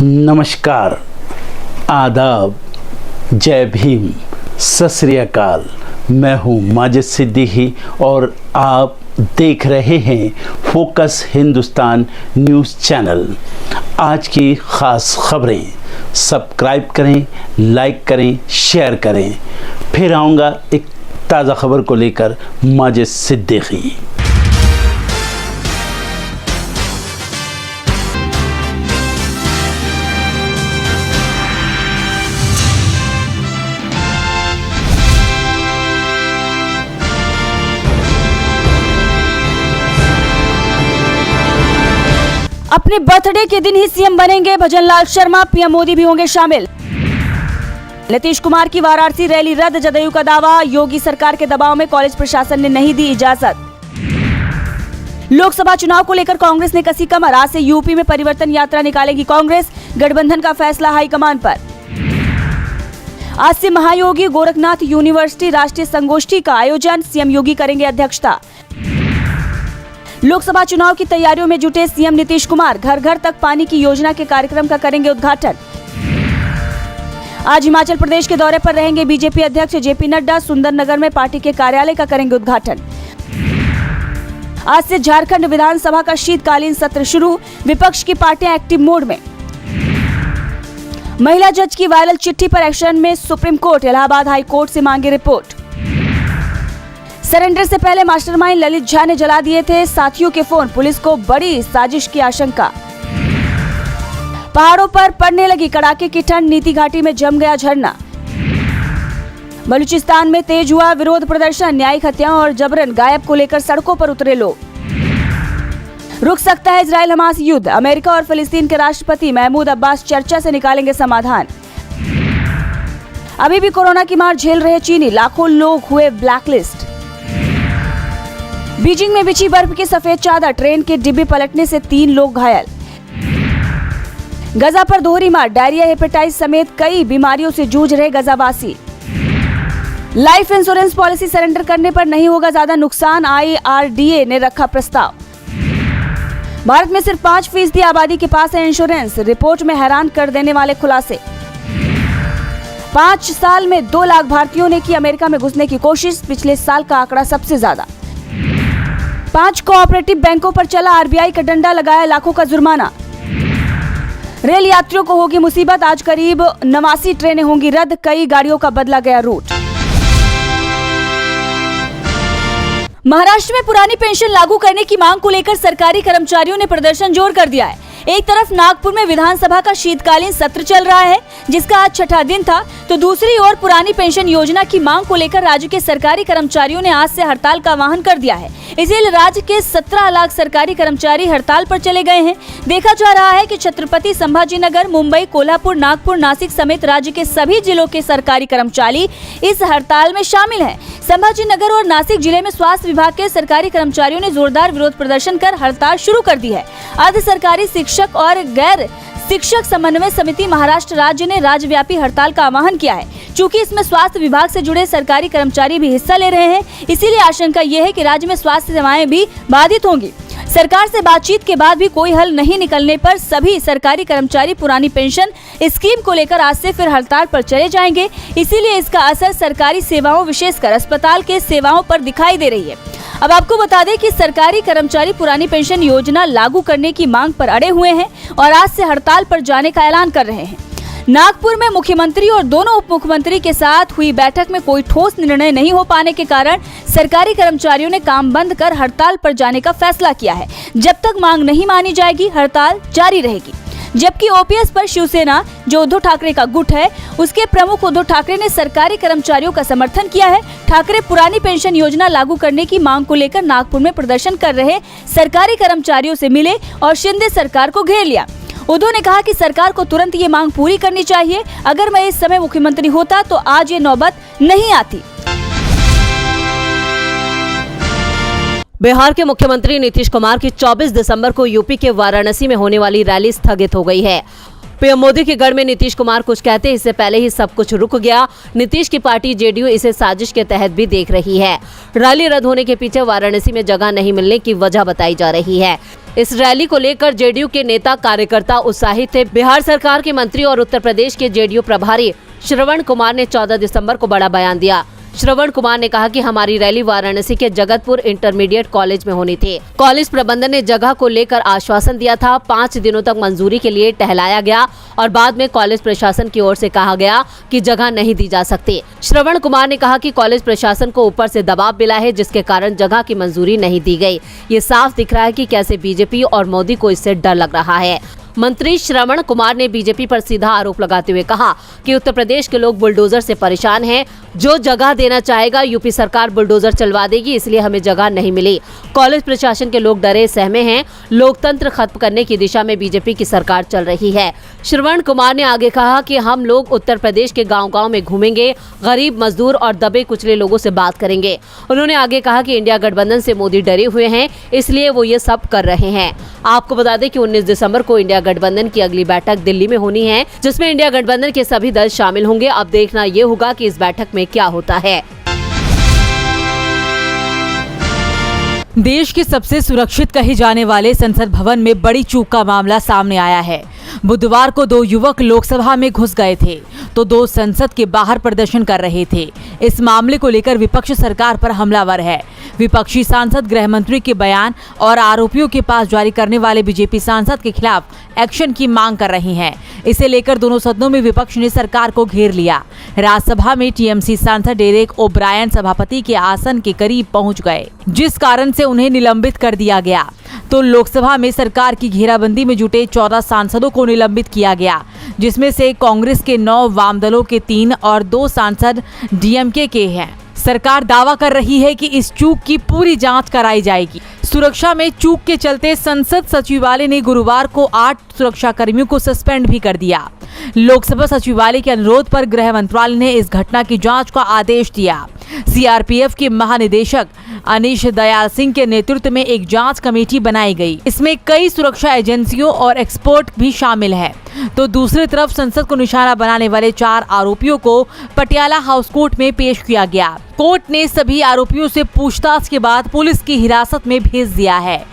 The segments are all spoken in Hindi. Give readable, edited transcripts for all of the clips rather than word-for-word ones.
नमस्कार, आदाब, जय भीम, सत श्री अकाल। मैं हूँ माजिद सिद्दीकी और आप देख रहे हैं फोकस हिंदुस्तान न्यूज़ चैनल। आज की ख़ास खबरें सब्सक्राइब करें, लाइक करें, शेयर करें। फिर आऊँगा एक ताज़ा खबर को लेकर माजिद सिद्दीकी। अपने बर्थडे के दिन ही सीएम बनेंगे भजनलाल शर्मा, पीएम मोदी भी होंगे शामिल। नीतीश कुमार की वाराणसी रैली रद्द, जदयू का दावा, योगी सरकार के दबाव में कॉलेज प्रशासन ने नहीं दी इजाजत। लोकसभा चुनाव को लेकर कांग्रेस ने कसी कमर, आज से यूपी में परिवर्तन यात्रा निकालेगी कांग्रेस, गठबंधन का फैसला हाईकमान पर। आज से महायोगी गोरखनाथ यूनिवर्सिटी राष्ट्रीय संगोष्ठी का आयोजन, सीएम योगी करेंगे अध्यक्षता। लोकसभा चुनाव की तैयारियों में जुटे सीएम नीतीश कुमार, घर घर तक पानी की योजना के कार्यक्रम का करेंगे उद्घाटन। आज हिमाचल प्रदेश के दौरे पर रहेंगे बीजेपी अध्यक्ष जेपी नड्डा, सुंदरनगर में पार्टी के कार्यालय का करेंगे उद्घाटन। आज से झारखंड विधानसभा का शीतकालीन सत्र शुरू, विपक्ष की पार्टियां एक्टिव मोड में। महिला जज की वायरल चिट्ठी पर एक्शन में supreme court, Allahabad high court से मांगी रिपोर्ट। सरेंडर से पहले मास्टरमाइंड ललित झा ने जला दिए थे साथियों के फोन, पुलिस को बड़ी साजिश की आशंका। पहाड़ों पर पड़ने लगी कड़ाके की ठंड, नीति घाटी में जम गया झरना। बलूचिस्तान में तेज हुआ विरोध प्रदर्शन, न्यायिक हत्याओं और जबरन गायब को लेकर सड़कों पर उतरे लोग। रुक सकता है इजराइल हमास युद्ध, अमेरिका और फिलिस्तीन के राष्ट्रपति महमूद अब्बास चर्चा से निकालेंगे समाधान। अभी भी कोरोना की मार झेल रहे चीनी, लाखों लोग हुए ब्लैकलिस्ट। बीजिंग में बिछी बर्फ की सफेद चादर, ट्रेन के डिब्बे पलटने से 3 लोग घायल। गजा पर दोहरी मार, डायरिया, हेपेटाइटिस समेत कई बीमारियों से जूझ रहे गजावासी। लाइफ इंश्योरेंस पॉलिसी सरेंडर करने पर नहीं होगा ज्यादा नुकसान, IRDA ने रखा प्रस्ताव। भारत में सिर्फ 5% आबादी के पास है इंश्योरेंस, रिपोर्ट में हैरान कर देने वाले खुलासे। 5 साल में 2 लाख भारतीयों ने की अमेरिका में घुसने की कोशिश, पिछले साल का आंकड़ा सबसे ज्यादा। 5 कोऑपरेटिव बैंकों पर चला RBI का डंडा, लगाया लाखों का जुर्माना। रेल यात्रियों को होगी मुसीबत, आज करीब 89 ट्रेनें होंगी रद्द, कई गाड़ियों का बदला गया रूट। महाराष्ट्र में पुरानी पेंशन लागू करने की मांग को लेकर सरकारी कर्मचारियों ने प्रदर्शन जोर कर दिया है। एक तरफ नागपुर में विधानसभा का शीतकालीन सत्र चल रहा है, जिसका आज 6ठा दिन था, तो दूसरी ओर पुरानी पेंशन योजना की मांग को लेकर राज्य के सरकारी कर्मचारियों ने आज से हड़ताल का आह्वान कर दिया है। इसलिए राज्य के 17 लाख सरकारी कर्मचारी हड़ताल पर चले गए हैं। देखा जा रहा है कि छत्रपति संभाजीनगर, मुंबई, कोल्हापुर, नागपुर, नासिक समेत राज्य के सभी जिलों के सरकारी कर्मचारी इस हड़ताल में शामिल हैं। संभाजीनगर और नासिक जिले में स्वास्थ्य विभाग के सरकारी कर्मचारियों ने जोरदार विरोध प्रदर्शन कर हड़ताल शुरू कर दी है। अर्ध सरकारी शिक्षक और गैर शिक्षक समन्वय समिति महाराष्ट्र राज्य ने राज्यव्यापी हड़ताल का आह्वान किया है। चूंकि इसमें स्वास्थ्य विभाग से जुड़े सरकारी कर्मचारी भी हिस्सा ले रहे हैं, इसीलिए आशंका ये है कि राज्य में स्वास्थ्य सेवाएं भी बाधित होंगी। सरकार से बातचीत के बाद भी कोई हल नहीं निकलने पर सभी सरकारी कर्मचारी पुरानी पेंशन स्कीम को लेकर आज से फिर हड़ताल पर चले जाएंगे। इसीलिए इसका असर सरकारी सेवाओं, विशेषकर अस्पताल के सेवाओं पर दिखाई दे रही है। अब आपको बता दें कि सरकारी कर्मचारी पुरानी पेंशन योजना लागू करने की मांग पर अड़े हुए हैं और आज से हड़ताल पर जाने का ऐलान कर रहे हैं। नागपुर में मुख्यमंत्री और दोनों उप मुख्यमंत्री के साथ हुई बैठक में कोई ठोस निर्णय नहीं हो पाने के कारण सरकारी कर्मचारियों ने काम बंद कर हड़ताल पर जाने का फैसला किया है। जब तक मांग नहीं मानी जाएगी, हड़ताल जारी रहेगी। जबकि OPS पर शिवसेना, जो उद्धव ठाकरे का गुट है, उसके प्रमुख उद्धव ठाकरे ने सरकारी कर्मचारियों का समर्थन किया है। ठाकरे पुरानी पेंशन योजना लागू करने की मांग को लेकर नागपुर में प्रदर्शन कर रहे सरकारी कर्मचारियों से मिले और शिंदे सरकार को घेर लिया। उद्धव ने कहा कि सरकार को तुरंत ये मांग पूरी करनी चाहिए। अगर मैं इस समय मुख्यमंत्री होता तो आज ये नौबत नहीं आती। बिहार के मुख्यमंत्री नीतीश कुमार की 24 दिसंबर को यूपी के वाराणसी में होने वाली रैली स्थगित हो गई है। पीएम मोदी के गढ़ में नीतीश कुमार कुछ कहते इससे पहले ही सब कुछ रुक गया। नीतीश की पार्टी जेडीयू इसे साजिश के तहत भी देख रही है। रैली रद्द होने के पीछे वाराणसी में जगह नहीं मिलने की वजह बताई जा रही है। इस रैली को लेकर जेडीयू के नेता कार्यकर्ता उत्साहित थे। बिहार सरकार के मंत्री और उत्तर प्रदेश के जेडीयू प्रभारी श्रवण कुमार ने 14 दिसंबर को बड़ा बयान दिया। श्रवण कुमार ने कहा कि हमारी रैली वाराणसी के जगतपुर इंटरमीडिएट कॉलेज में होनी थी। कॉलेज प्रबंधन ने जगह को लेकर आश्वासन दिया था। 5 दिनों तक मंजूरी के लिए टहलाया गया और बाद में कॉलेज प्रशासन की ओर से कहा गया कि जगह नहीं दी जा सकती। श्रवण कुमार ने कहा कि कॉलेज प्रशासन को ऊपर से दबाव मिला है, जिसके कारण जगह की मंजूरी नहीं दी गई। ये साफ दिख रहा है कि कैसे बीजेपी और मोदी को इससे डर लग रहा है। मंत्री श्रवण कुमार ने बीजेपी पर सीधा आरोप लगाते हुए कहा कि उत्तर प्रदेश के लोग बुलडोजर से परेशान हैं। जो जगह देना चाहेगा यूपी सरकार बुलडोजर चलवा देगी, इसलिए हमें जगह नहीं मिली। कॉलेज प्रशासन के लोग डरे सहमे हैं। लोकतंत्र खत्म करने की दिशा में बीजेपी की सरकार चल रही है। श्रवण कुमार ने आगे कहा कि हम लोग उत्तर प्रदेश के गांव-गांव में घूमेंगे, गरीब, मजदूर और दबे कुचले लोगों से बात करेंगे। उन्होंने आगे कहा कि इंडिया गठबंधन से मोदी डरे हुए हैं, इसलिए वो ये सब कर रहे हैं। आपको बता दें कि 19 दिसंबर को इंडिया गठबंधन की अगली बैठक दिल्ली में होनी है, जिसमें इंडिया गठबंधन के सभी दल शामिल होंगे। अब देखना ये होगा कि इस बैठक में क्या होता है। देश के सबसे सुरक्षित कहे जाने वाले संसद भवन में बड़ी चूक का मामला सामने आया है। बुधवार को 2 युवक लोकसभा में घुस गए थे तो 2 संसद के बाहर प्रदर्शन कर रहे थे। इस मामले को लेकर विपक्ष सरकार पर हमलावर है। विपक्षी सांसद गृह मंत्री के बयान और आरोपियों के पास जारी करने वाले बीजेपी सांसद के खिलाफ एक्शन की मांग कर रही हैं। इसे लेकर दोनों सदनों में विपक्ष ने सरकार को घेर लिया। राज्यसभा में टीएमसी सांसद डेरेक ओब्रायन सभापति के आसन के करीब पहुंच गए, जिस कारण से उन्हें निलंबित कर दिया गया। तो लोकसभा में सरकार की घेराबंदी में जुटे 14 सांसदों को निलंबित किया गया, जिसमें से कांग्रेस के 9, वाम दलों के 3 और 2 सांसद डीएमके के हैं। सरकार दावा कर रही है कि इस चूक की पूरी जांच कराई जाएगी। सुरक्षा में चूक के चलते संसद सचिवालय ने गुरुवार को 8 सुरक्षा कर्मियों को सस्पेंड भी कर दिया। लोकसभा सचिवालय के अनुरोध पर गृह मंत्रालय ने इस घटना की जांच का आदेश दिया। सीआरपीएफ के महानिदेशक अनीश दयाल सिंह के नेतृत्व में एक जांच कमेटी बनाई गई। इसमें कई सुरक्षा एजेंसियों और एक्सपर्ट भी शामिल हैं। तो दूसरी तरफ संसद को निशाना बनाने वाले 4 आरोपियों को पटियाला हाउस कोर्ट में पेश किया गया। कोर्ट ने सभी आरोपियों से पूछताछ के बाद पुलिस की हिरासत में भेज दिया है।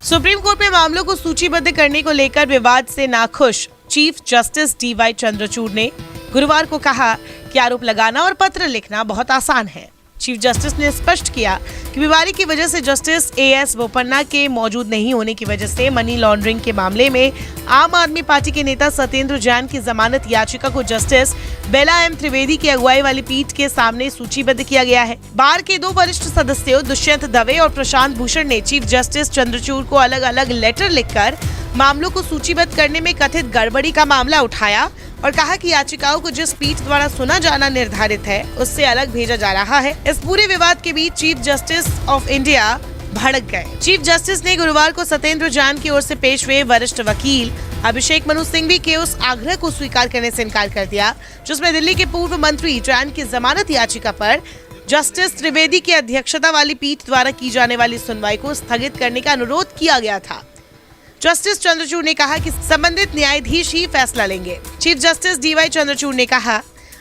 सुप्रीम कोर्ट में मामलों को सूचीबद्ध करने को लेकर विवाद से नाखुश चीफ जस्टिस डीवाई चंद्रचूड़ ने गुरुवार को कहा कि आरोप लगाना और पत्र लिखना बहुत आसान है। चीफ जस्टिस ने स्पष्ट किया कि बीमारी की वजह से जस्टिस एएस बोपन्ना के मौजूद नहीं होने की वजह से मनी लॉन्ड्रिंग के मामले में आम आदमी पार्टी के नेता सत्येंद्र जैन की जमानत याचिका को जस्टिस बेला एम त्रिवेदी की अगुवाई वाली पीठ के सामने सूचीबद्ध किया गया है। बार के 2 वरिष्ठ सदस्यों दुष्यंत दवे और प्रशांत भूषण ने चीफ जस्टिस चंद्रचूड़ को अलग अलग लेटर लिखकर मामलों को सूचीबद्ध करने में कथित गड़बड़ी का मामला उठाया और कहा कि याचिकाओं को जिस पीठ द्वारा सुना जाना निर्धारित है उससे अलग भेजा जा रहा है। इस पूरे विवाद के बीच चीफ जस्टिस ऑफ इंडिया भड़क गए। चीफ जस्टिस ने गुरुवार को सत्येंद्र जैन की ओर से पेश हुए वरिष्ठ वकील अभिषेक मनु सिंघवी के उस आग्रह को स्वीकार करने से इनकार कर दिया, जिसमें दिल्ली के पूर्व मंत्री जैन की जमानत याचिका पर जस्टिस त्रिवेदी की अध्यक्षता वाली पीठ द्वारा की जाने वाली सुनवाई को स्थगित करने का अनुरोध किया गया था। जस्टिस चंद्रचूड़ ने कहा कि संबंधित न्यायाधीश ही फैसला लेंगे। चीफ जस्टिस डीवाई चंद्रचूड़ ने कहा,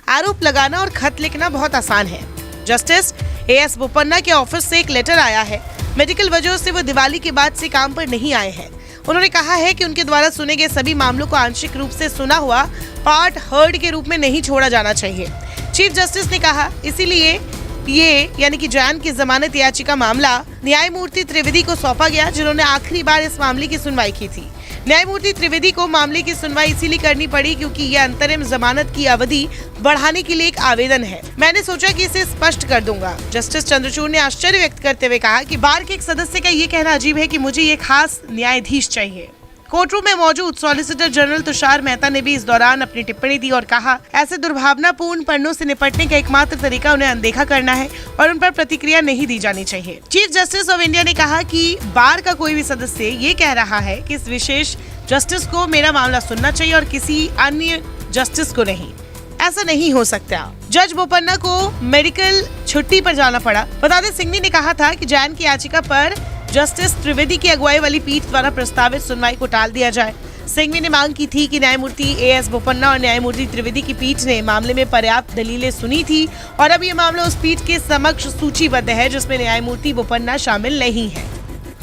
आरोप लगाना और खत लिखना बहुत आसान है। जस्टिस एएस बोपन्ना के ऑफिस से एक लेटर आया है। मेडिकल वजहों से वो दिवाली के बाद से काम पर नहीं आए हैं। उन्होंने कहा है कि उनके द्वारा सुने गए सभी मामलों को आंशिक रूप से सुना हुआ पार्ट हर्ड के रूप में नहीं छोड़ा जाना चाहिए। चीफ जस्टिस ने कहा, इसीलिए ये यानी कि जैन की जमानत याचिका मामला न्यायमूर्ति त्रिवेदी को सौंपा गया, जिन्होंने आखिरी बार इस मामले की सुनवाई की थी। न्यायमूर्ति त्रिवेदी को मामले की सुनवाई इसीलिए करनी पड़ी क्योंकि यह अंतरिम जमानत की अवधि बढ़ाने के लिए एक आवेदन है। मैंने सोचा कि इसे स्पष्ट कर दूंगा। जस्टिस चंद्रचूड़ ने आश्चर्य व्यक्त करते हुए कहा कि बार के एक सदस्य का ये कहना अजीब है कि मुझे ये खास न्यायाधीश चाहिए। कोर्टरूम में मौजूद सॉलिसिटर जनरल तुषार मेहता ने भी इस दौरान अपनी टिप्पणी दी और कहा, ऐसे दुर्भावनापूर्ण पन्नों से निपटने का एकमात्र तरीका उन्हें अनदेखा करना है और उन पर प्रतिक्रिया नहीं दी जानी चाहिए। चीफ जस्टिस ऑफ इंडिया ने कहा कि बार का कोई भी सदस्य ये कह रहा है कि इस विशेष जस्टिस को मेरा मामला सुनना चाहिए और किसी अन्य जस्टिस को नहीं, ऐसा नहीं हो सकता। जज बोपन्ना को मेडिकल छुट्टी पर जाना पड़ा। बता दें, सिंघवी ने कहा था कि जैन की याचिका पर जस्टिस त्रिवेदी की अगुवाई वाली पीठ द्वारा प्रस्तावित सुनवाई को टाल दिया जाए। सिंघवी ने मांग की थी कि न्यायमूर्ति एएस बोपन्ना और न्यायमूर्ति त्रिवेदी की पीठ ने मामले में पर्याप्त दलीलें सुनी थी और अब ये मामला उस पीठ के समक्ष सूचीबद्ध है जिसमें न्यायमूर्ति बोपन्ना शामिल नहीं है।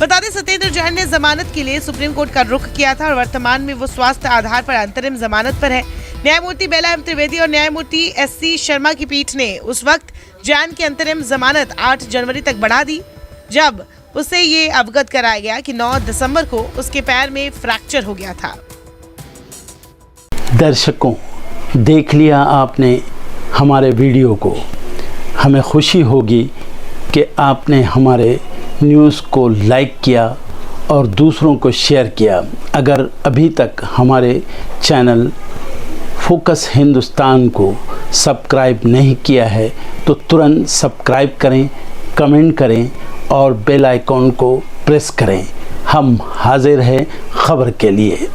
बता दें, सत्येंद्र जैन ने जमानत के लिए सुप्रीम कोर्ट का रुख किया था और वर्तमान में वो स्वास्थ्य आधार पर अंतरिम जमानत पर है। न्यायमूर्ति बेला एम त्रिवेदी और न्यायमूर्ति एससी शर्मा की पीठ ने उस वक्त जैन की अंतरिम जमानत 8 जनवरी तक बढ़ा दी, जब उसे ये अवगत कराया गया कि 9 दिसंबर को उसके पैर में फ्रैक्चर हो गया था। दर्शकों, देख लिया आपने हमारे वीडियो को। हमें खुशी होगी कि आपने हमारे न्यूज़ को लाइक किया और दूसरों को शेयर किया। अगर अभी तक हमारे चैनल फोकस हिंदुस्तान को सब्सक्राइब नहीं किया है तो तुरंत सब्सक्राइब करें, कमेंट करें और बेल आइकॉन को प्रेस करें। हम हाजिर हैं खबर के लिए।